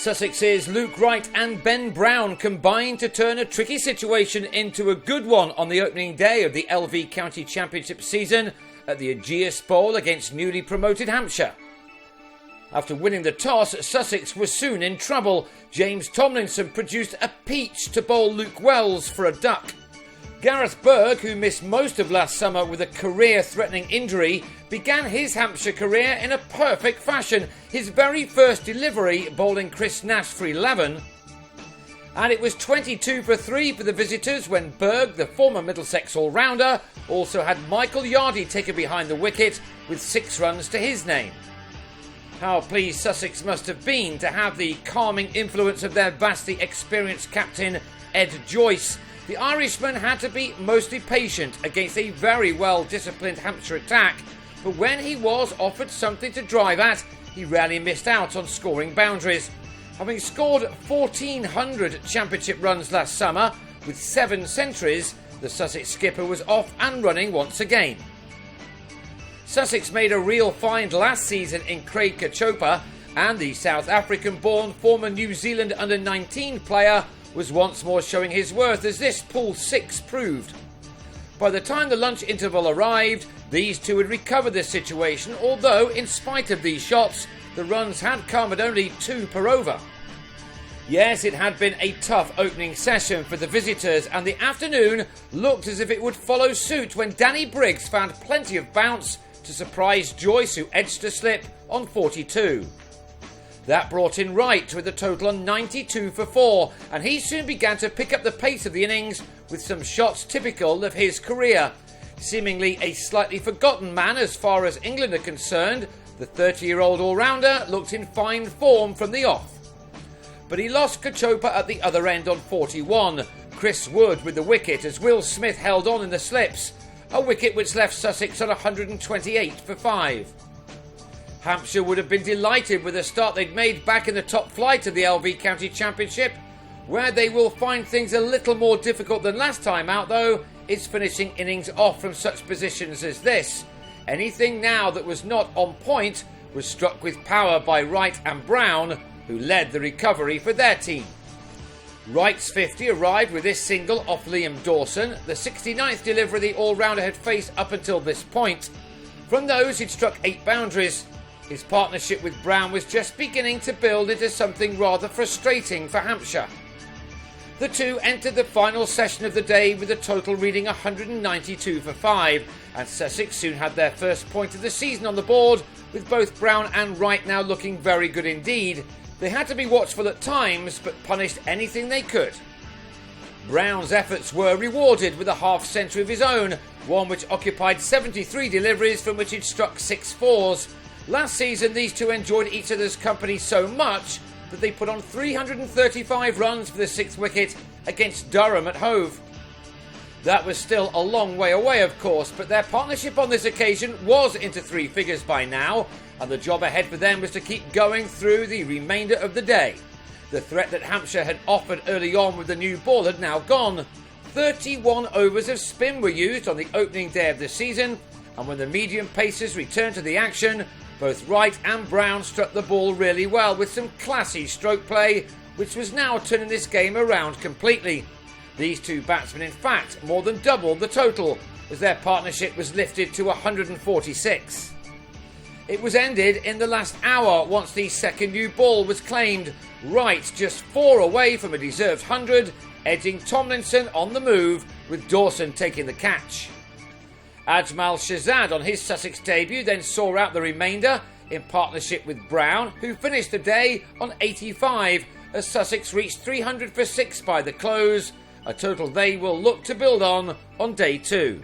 Sussex's Luke Wright and Ben Brown combined to turn a tricky situation into a good one on the opening day of the LV County Championship season at the Ageas Bowl against newly promoted Hampshire. After winning the toss, Sussex was soon in trouble. James Tomlinson produced a peach to bowl Luke Wells for a duck. Gareth Berg, who missed most of last summer with a career-threatening injury, began his Hampshire career in a perfect fashion, his very first delivery bowling Chris Nash for 11. And it was 22 for 3 for the visitors when Berg, the former Middlesex all-rounder, also had Michael Yardy taken behind the wicket with 6 runs to his name. How pleased Sussex must have been to have the calming influence of their vastly experienced captain Ed Joyce. The Irishman had to be mostly patient against a very well-disciplined Hampshire attack, but when he was offered something to drive at, he rarely missed out on scoring boundaries. Having scored 1,400 championship runs last summer with 7 centuries, the Sussex skipper was off and running once again. Sussex made a real find last season in Craig Kachopa, and the South African-born former New Zealand under-19 player was once more showing his worth, as this Pool 6 proved. By the time the lunch interval arrived, these two had recovered the situation, although, in spite of these shots, the runs had come at only 2 per over. Yes, it had been a tough opening session for the visitors, and the afternoon looked as if it would follow suit when Danny Briggs found plenty of bounce to surprise Joyce, who edged a slip on 42. That brought in Wright with a total on 92 for 4, and he soon began to pick up the pace of the innings with some shots typical of his career. Seemingly a slightly forgotten man as far as England are concerned, the 30-year-old all-rounder looked in fine form from the off. But he lost Kachopa at the other end on 41. Chris Wood with the wicket as Will Smith held on in the slips, a wicket which left Sussex on 128 for 5. Hampshire would have been delighted with the start they'd made back in the top flight of the LV County Championship. Where they will find things a little more difficult than last time out, though, is finishing innings off from such positions as this. Anything now that was not on point was struck with power by Wright and Brown, who led the recovery for their team. Wright's 50 arrived with this single off Liam Dawson, the 69th delivery the all-rounder had faced up until this point. From those, he'd struck 8 boundaries. His partnership with Brown was just beginning to build into something rather frustrating for Hampshire. The two entered the final session of the day with a total reading 192 for 5, and Sussex soon had their first point of the season on the board, with both Brown and Wright now looking very good indeed. They had to be watchful at times, but punished anything they could. Brown's efforts were rewarded with a half-century of his own, one which occupied 73 deliveries from which he'd struck 6 fours. Last season, these two enjoyed each other's company so much that they put on 335 runs for the 6th wicket against Durham at Hove. That was still a long way away, of course, but their partnership on this occasion was into 3 figures by now, and the job ahead for them was to keep going through the remainder of the day. The threat that Hampshire had offered early on with the new ball had now gone. 31 overs of spin were used on the opening day of the season, and when the medium pacers returned to the action, both Wright and Brown struck the ball really well with some classy stroke play, which was now turning this game around completely. These two batsmen, in fact, more than doubled the total, as their partnership was lifted to 146. It was ended in the last hour once the second new ball was claimed. Wright just 4 away from a deserved 100, edging Tomlinson on the move, with Dawson taking the catch. Ajmal Shahzad on his Sussex debut then saw out the remainder in partnership with Brown, who finished the day on 85 as Sussex reached 300 for 6 by the close, a total they will look to build on day 2.